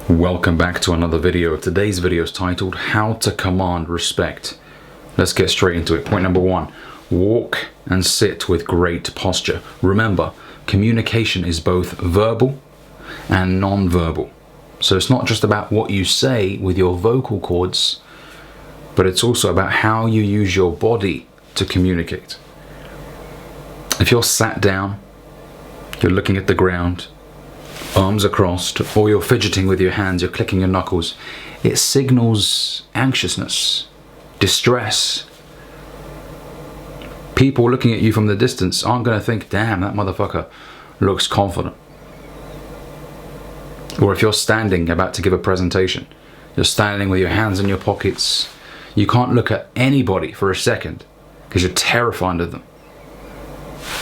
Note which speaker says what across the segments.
Speaker 1: Welcome back to another video. Today's video is titled How to Command Respect. Let's get straight into it. Point number one, walk and sit with great posture. Remember, communication is both verbal and non-verbal. So it's not just about what you say with your vocal cords, but it's also about how you use your body to communicate. If you're sat down, you're looking at the ground, arms are crossed, or you're fidgeting with your hands, you're clicking your knuckles, it signals anxiousness, distress. People looking at you from the distance aren't going to think, damn, that motherfucker looks confident. Or if you're standing about to give a presentation, you're standing with your hands in your pockets, you can't look at anybody for a second because you're terrified of them.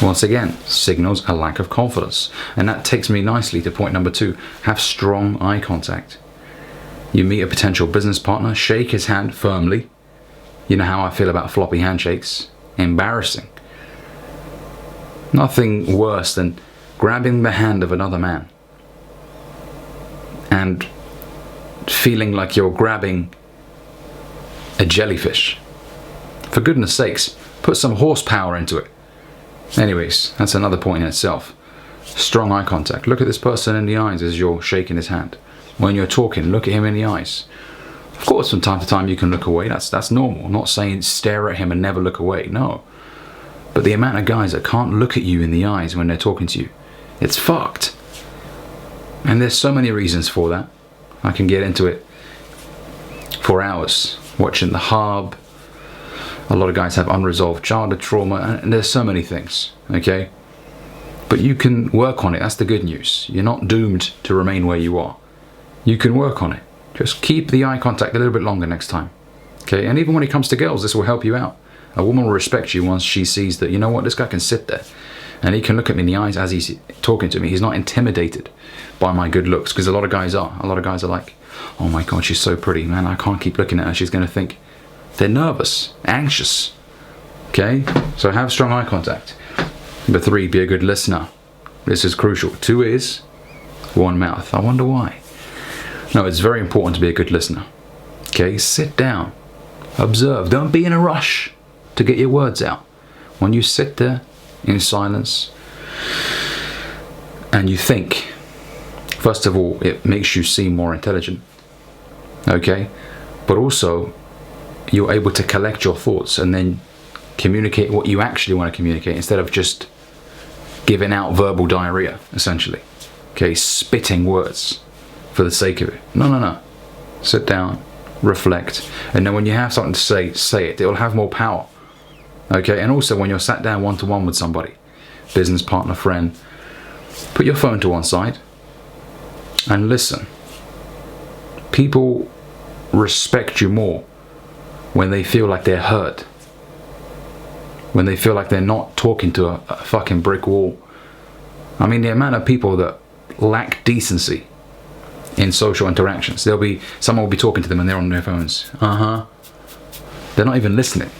Speaker 1: Once again, signals a lack of confidence. And that takes me nicely to point number two, have strong eye contact. You meet a potential business partner, shake his hand firmly. You know how I feel about floppy handshakes. Embarrassing. Nothing worse than grabbing the hand of another man and feeling like you're grabbing a jellyfish. For goodness sakes, put some horsepower into it. Anyways, that's another point in itself. Strong eye contact. Look at this person in the eyes as you're shaking his hand. When you're talking, look at him in the eyes. Of course, from time to time you can look away. That's normal. I'm not saying stare at him and never look away. No. But the amount of guys that can't look at you in the eyes when they're talking to you, it's fucked. And there's so many reasons for that. I can get into it for hours. Watching The Hub. A lot of guys have unresolved childhood trauma, and there's so many things, okay? But you can work on it. That's the good news. You're not doomed to remain where you are. You can work on it. Just keep the eye contact a little bit longer next time, okay? And even when it comes to girls, this will help you out. A woman will respect you once she sees that, you know what, this guy can sit there and he can look at me in the eyes as he's talking to me. He's not intimidated by my good looks, because a lot of guys are. A lot of guys are like, oh my God, she's so pretty, man. I can't keep looking at her. She's going to think. They're nervous, anxious, okay? So have strong eye contact. Number three, be a good listener. This is crucial. 2 ears, 1 mouth. I wonder why. No, it's very important to be a good listener, okay? Sit down, observe. Don't be in a rush to get your words out. When you sit there in silence and you think, first of all, it makes you seem more intelligent, okay? But also, you're able to collect your thoughts and then communicate what you actually want to communicate, instead of just giving out verbal diarrhea, essentially. Okay, spitting words for the sake of it. No. Sit down, reflect, and then when you have something to say, say it. It'll have more power. Okay, and also when you're sat down one-to-one with somebody, business partner, friend, put your phone to one side and listen. People respect you more when they feel like they're heard, when they feel like they're not talking to a fucking brick wall. I mean, the amount of people that lack decency in social interactions. Someone will be talking to them and they're on their phones. They're not even listening.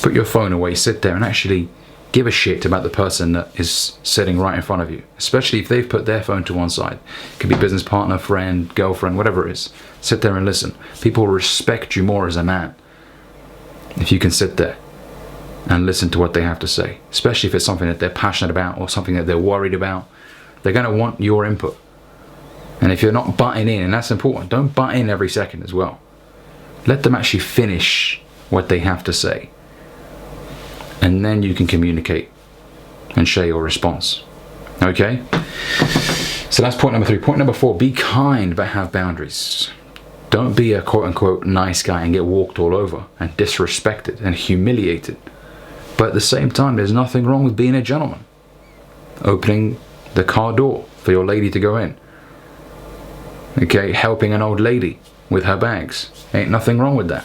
Speaker 1: Put your phone away, sit there and actually give a shit about the person that is sitting right in front of you, especially if they've put their phone to one side. It could be business partner, friend, girlfriend, whatever it is. Sit there and listen. People respect you more as a man if you can sit there and listen to what they have to say, especially if it's something that they're passionate about or something that they're worried about. They're going to want your input. And if you're not butting in, and that's important, don't butt in every second as well. Let them actually finish what they have to say. And then you can communicate and share your response. Okay? So that's point number 3. Point number 4, be kind but have boundaries. Don't be a quote-unquote nice guy and get walked all over and disrespected and humiliated. But at the same time, there's nothing wrong with being a gentleman. Opening the car door for your lady to go in. Okay? Helping an old lady with her bags. Ain't nothing wrong with that.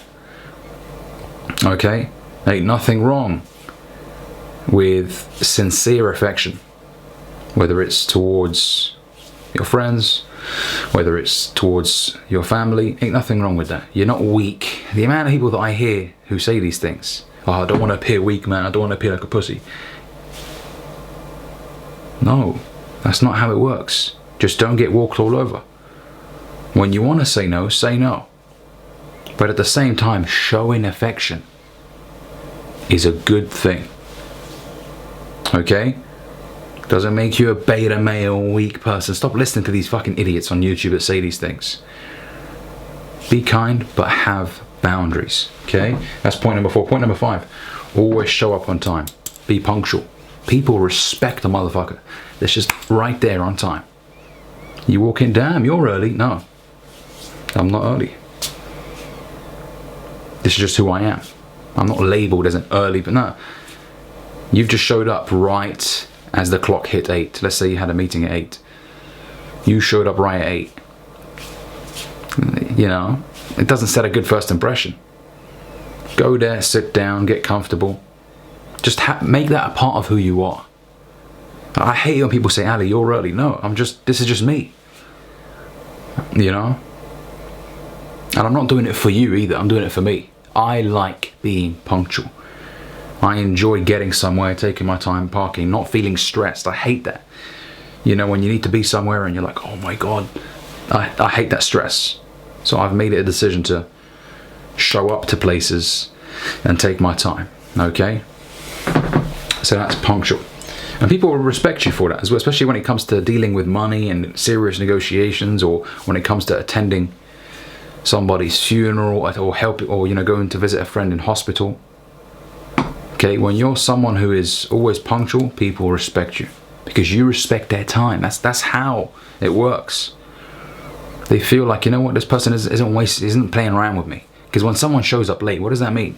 Speaker 1: Okay? Ain't nothing wrong with sincere affection, whether it's towards your friends, whether it's towards your family. Ain't nothing wrong with that. You're not weak. The amount of people that I hear who say these things, oh, I don't want to appear weak, man, I don't want to appear like a pussy. No, that's not how it works. Just don't get walked all over. When you want to say no, say no. But at the same time, showing affection is a good thing. Okay? Doesn't make you a beta male, weak person. Stop listening to these fucking idiots on YouTube that say these things. Be kind, but have boundaries. Okay? That's point number 4. Point number 5. Always show up on time. Be punctual. People respect a motherfucker that's just right there on time. You walk in, damn, you're early. No, I'm not early. This is just who I am. I'm not labeled as an early, but no. You've just showed up right as the clock hit 8. Let's say you had a meeting at 8. You showed up right at 8. You know, it doesn't set a good first impression. Go there, sit down, get comfortable. Just make that a part of who you are. I hate when people say, Ali, you're early. No, this is just me. You know? And I'm not doing it for you either. I'm doing it for me. I like being punctual. I enjoy getting somewhere, taking my time, parking, not feeling stressed. I hate that. You know, when you need to be somewhere and you're like, oh my God, I hate that stress. So I've made it a decision to show up to places and take my time. Okay? So that's punctual. And people will respect you for that as well, especially when it comes to dealing with money and serious negotiations, or when it comes to attending somebody's funeral, or help, or you know, going to visit a friend in hospital. Okay, when you're someone who is always punctual, people respect you because you respect their time. That's how it works. They feel like, you know what, this person isn't playing around with me. Because when someone shows up late, what does that mean?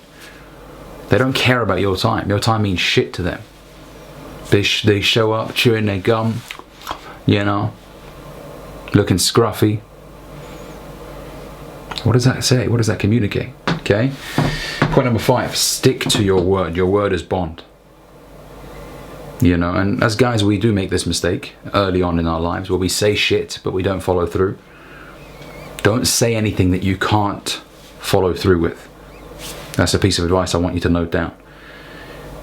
Speaker 1: They don't care about your time. Your time means shit to them. They show up chewing their gum, you know, looking scruffy. What does that say? What does that communicate? Okay. Point number 5, stick to your word. Your word is bond. You know, and as guys, we do make this mistake early on in our lives where we say shit, but we don't follow through. Don't say anything that you can't follow through with. That's a piece of advice I want you to note down.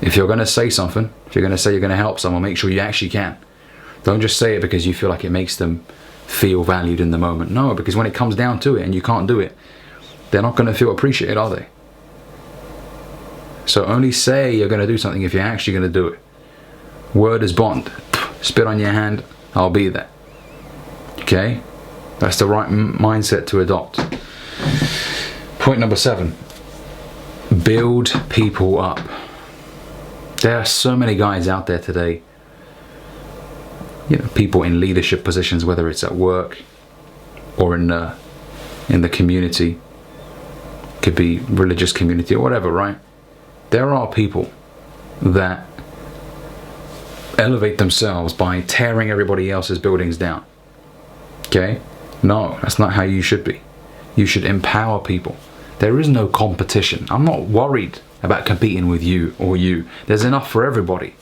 Speaker 1: If you're going to say something, if you're going to say you're going to help someone, make sure you actually can. Don't just say it because you feel like it makes them feel valued in the moment. No, because when it comes down to it and you can't do it, they're not going to feel appreciated, are they? So only say you're going to do something if you're actually going to do it. Word is bond. Spit on your hand, I'll be there. Okay? That's the right mindset to adopt. Point number 7. Build people up. There are so many guys out there today, you know, people in leadership positions, whether it's at work or in the community, could be religious community or whatever, right? There are people that elevate themselves by tearing everybody else's buildings down. Okay? No, that's not how you should be. You should empower people. There is no competition. I'm not worried about competing with you or you. There's enough for everybody.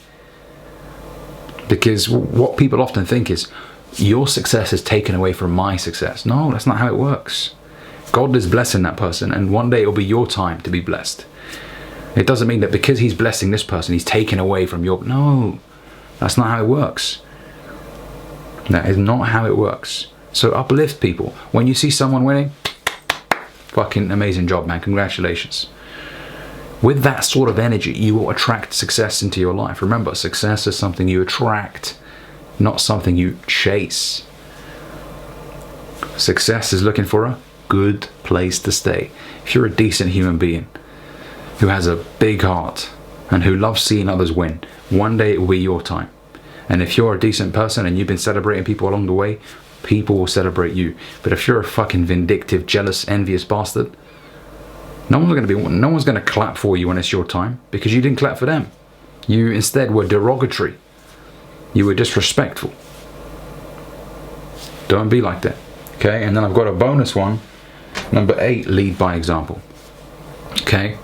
Speaker 1: Because what people often think is, your success is taken away from my success. No, that's not how it works. God is blessing that person, and one day it'll be your time to be blessed. It doesn't mean that because he's blessing this person, he's taken away from your... No, that's not how it works. That is not how it works. So uplift people. When you see someone winning, fucking amazing job, man. Congratulations. With that sort of energy, you will attract success into your life. Remember, success is something you attract, not something you chase. Success is looking for a good place to stay. If you're a decent human being who has a big heart and who loves seeing others win, one day it will be your time. And if you're a decent person and you've been celebrating people along the way, people will celebrate you. But if you're a fucking vindictive, jealous, envious bastard, no one's going to clap for you when it's your time, because you didn't clap for them. You instead were derogatory. You were disrespectful. Don't be like that. Okay, and then I've got a bonus one. Number 8, lead by example. Okay,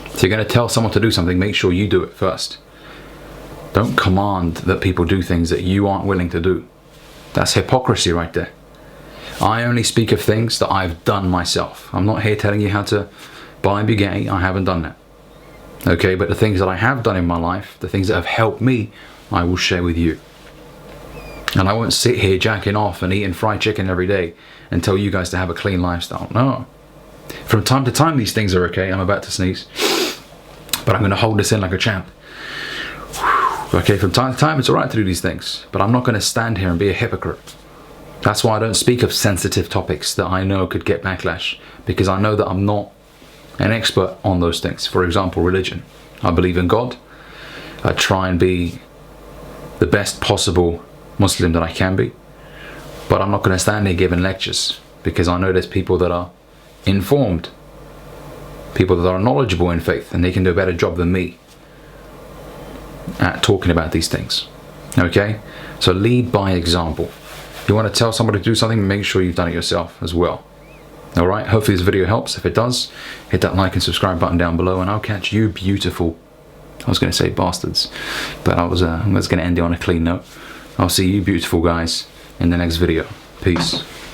Speaker 1: so you're going to tell someone to do something, make sure you do it first. Don't command that people do things that you aren't willing to do. That's hypocrisy right there. I only speak of things that I've done myself. I'm not here telling you how to buy a Bugatti. I haven't done that. Okay, but the things that I have done in my life, the things that have helped me, I will share with you. And I won't sit here jacking off and eating fried chicken every day and tell you guys to have a clean lifestyle. No. From time to time, these things are okay. I'm about to sneeze. But I'm going to hold this in like a champ. Okay, from time to time, it's alright to do these things. But I'm not going to stand here and be a hypocrite. That's why I don't speak of sensitive topics that I know could get backlash. Because I know that I'm not an expert on those things. For example, religion. I believe in God. I try and be the best possible Muslim that I can be. But I'm not going to stand here giving lectures. Because I know there's people that are informed. People that are knowledgeable in faith. And they can do a better job than me at talking about these things. Okay? So lead by example. If you want to tell somebody to do something, make sure you've done it yourself as well. Alright, hopefully this video helps. If it does, hit that like and subscribe button down below, and I'll catch you beautiful, I was going to say bastards, but I was going to end it on a clean note. I'll see you beautiful guys in the next video. Peace.